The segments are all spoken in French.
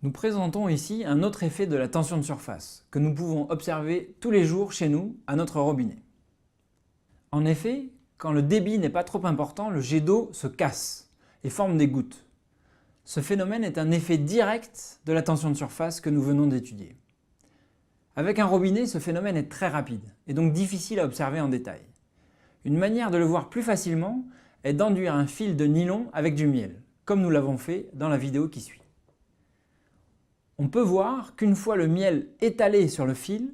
Nous présentons ici un autre effet de la tension de surface, que nous pouvons observer tous les jours chez nous, à notre robinet. En effet, quand le débit n'est pas trop important, le jet d'eau se casse et forme des gouttes. Ce phénomène est un effet direct de la tension de surface que nous venons d'étudier. Avec un robinet, ce phénomène est très rapide et donc difficile à observer en détail. Une manière de le voir plus facilement est d'enduire un fil de nylon avec du miel, comme nous l'avons fait dans la vidéo qui suit. On peut voir qu'une fois le miel étalé sur le fil,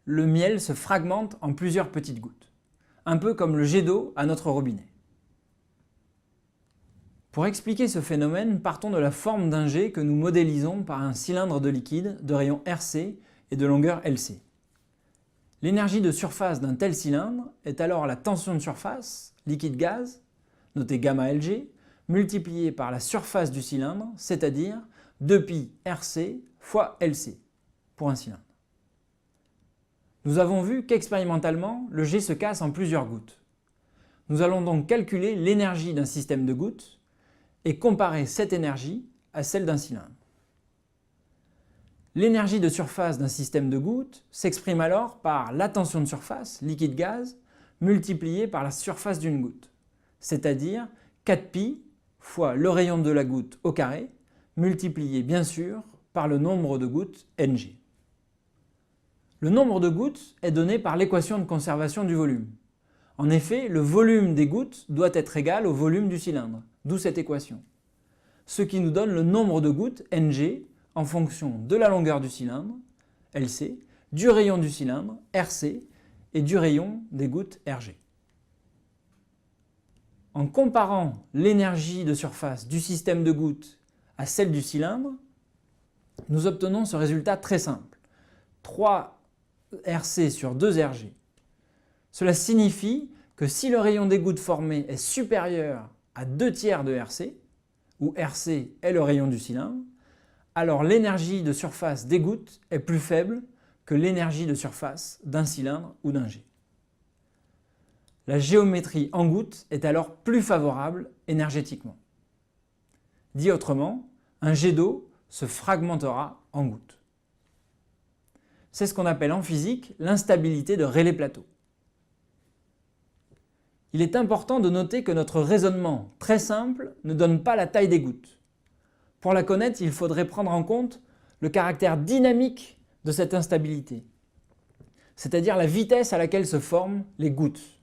le miel se fragmente en plusieurs petites gouttes, un peu comme le jet d'eau à notre robinet. Pour expliquer ce phénomène, partons de la forme d'un jet que nous modélisons par un cylindre de liquide de rayon RC et de longueur LC. L'énergie de surface d'un tel cylindre est alors la tension de surface, liquide-gaz, notée γLg, multipliée par la surface du cylindre, c'est-à-dire 2π RC fois LC, pour un cylindre. Nous avons vu qu'expérimentalement, le jet se casse en plusieurs gouttes. Nous allons donc calculer l'énergie d'un système de gouttes et comparer cette énergie à celle d'un cylindre. L'énergie de surface d'un système de gouttes s'exprime alors par la tension de surface, liquide-gaz, multipliée par la surface d'une goutte, c'est-à-dire 4π fois le rayon de la goutte au carré, multiplié bien sûr par le nombre de gouttes Ng. Le nombre de gouttes est donné par l'équation de conservation du volume. En effet, le volume des gouttes doit être égal au volume du cylindre, d'où cette équation. Ce qui nous donne le nombre de gouttes Ng en fonction de la longueur du cylindre, LC, du rayon du cylindre, RC, et du rayon des gouttes Rg. En comparant l'énergie de surface du système de gouttes à celle du cylindre, nous obtenons ce résultat très simple, 3 RC sur 2 Rg. Cela signifie que si le rayon des gouttes formées est supérieur à 2/3 de Rc, où Rc est le rayon du cylindre, alors l'énergie de surface des gouttes est plus faible que l'énergie de surface d'un cylindre ou d'un jet. La géométrie en gouttes est alors plus favorable énergétiquement. Dit autrement, un jet d'eau se fragmentera en gouttes. C'est ce qu'on appelle en physique l'instabilité de Rayleigh-Plateau. Il est important de noter que notre raisonnement très simple ne donne pas la taille des gouttes. Pour la connaître, il faudrait prendre en compte le caractère dynamique de cette instabilité, c'est-à-dire la vitesse à laquelle se forment les gouttes.